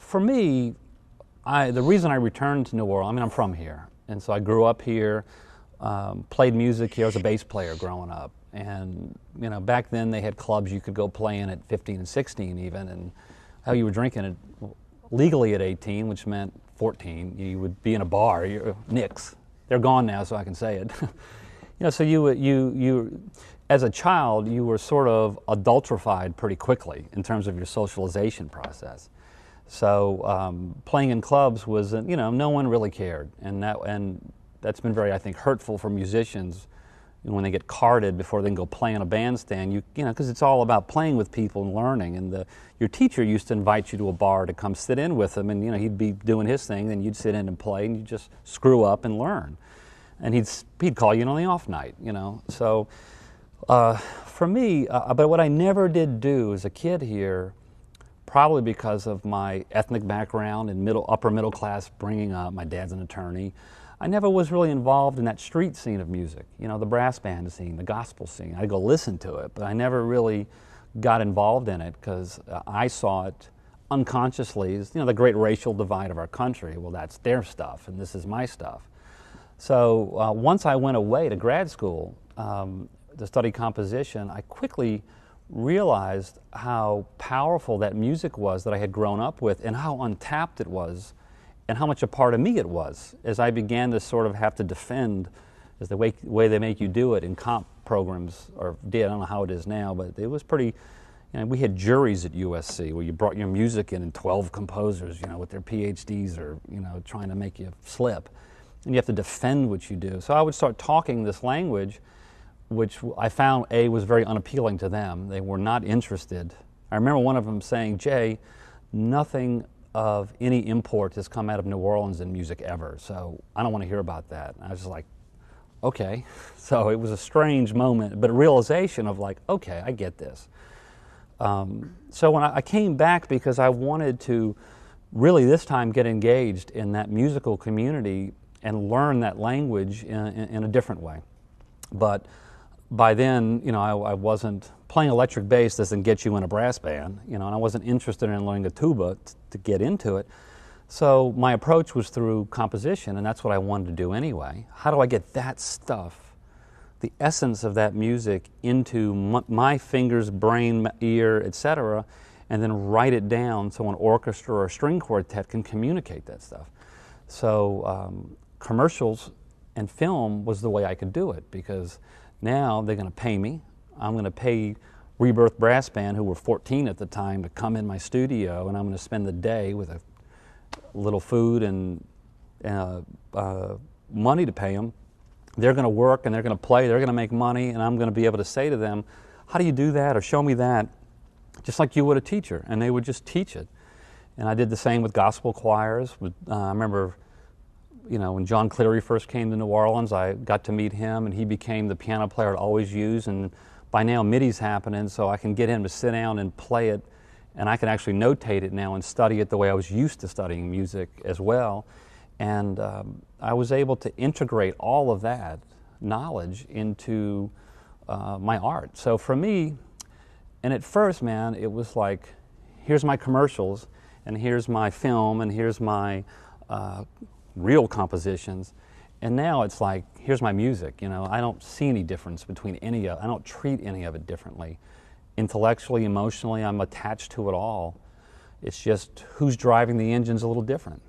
for me, the reason I returned to New Orleans, I mean, I'm from here, and so I grew up here, played music here. I was a bass player growing up, and back then they had clubs you could go play in at 15 and 16 even, and how you were drinking it legally at 18, which meant 14. You would be in a bar, Knicks. They're gone now, so I can say it. So you as a child, you were sort of adulterified pretty quickly in terms of your socialization process. So playing in clubs was, no one really cared, and that's been very, I think, hurtful for musicians when they get carded before they can go play in a bandstand. Because it's all about playing with people and learning. And your teacher used to invite you to a bar to come sit in with him, and he'd be doing his thing, then you'd sit in and play, and you just screw up and learn. And he'd call you on the off night, So for me, but what I never did do as a kid here, probably because of my ethnic background and upper middle class bringing up, my dad's an attorney, I never was really involved in that street scene of music, the brass band scene, the gospel scene. I'd go listen to it, but I never really got involved in it because I saw it unconsciously as, the great racial divide of our country. Well, that's their stuff, and this is my stuff. So once I went away to grad school to study composition, I quickly realized how powerful that music was that I had grown up with, and how untapped it was, and how much a part of me it was, as I began to sort of have to defend, as the way they make you do it in comp programs, or did, I don't know how it is now, but it was pretty, we had juries at USC where you brought your music in and 12 composers, with their PhDs or, trying to make you slip. And you have to defend what you do. So I would start talking this language, which I found, was very unappealing to them. They were not interested. I remember one of them saying, "Jay, nothing of any import has come out of New Orleans in music ever, so I don't want to hear about that." And I was just like, okay. So it was a strange moment, but a realization of like, okay, I get this. So when I came back, because I wanted to really this time get engaged in that musical community and learn that language in a different way. But by then, I wasn't playing electric bass doesn't get you in a brass band, and I wasn't interested in learning the tuba to get into it. So my approach was through composition, and that's what I wanted to do anyway. How do I get that stuff, the essence of that music, into my fingers, brain, ear, etc., and then write it down so an orchestra or a string quartet can communicate that stuff? So commercials and film was the way I could do it, because now they're going to pay me. I'm going to pay Rebirth Brass Band, who were 14 at the time, to come in my studio, and I'm going to spend the day with a little food and money to pay them. They're going to work and they're going to play, they're going to make money, and I'm going to be able to say to them, how do you do that, or show me that, just like you would a teacher, and they would just teach it. And I did the same with gospel choirs. I remember, when John Cleary first came to New Orleans, I got to meet him, and he became the piano player I'd always use, and by now MIDI's happening, so I can get him to sit down and play it, and I can actually notate it now and study it the way I was used to studying music as well. And I was able to integrate all of that knowledge into my art. So for me, and at first, man, it was like, here's my commercials, and here's my film, and here's my real compositions. And now it's like, here's my music. I don't see any difference between I don't treat any of it differently. Intellectually, emotionally, I'm attached to it all. It's just who's driving the engine's a little different,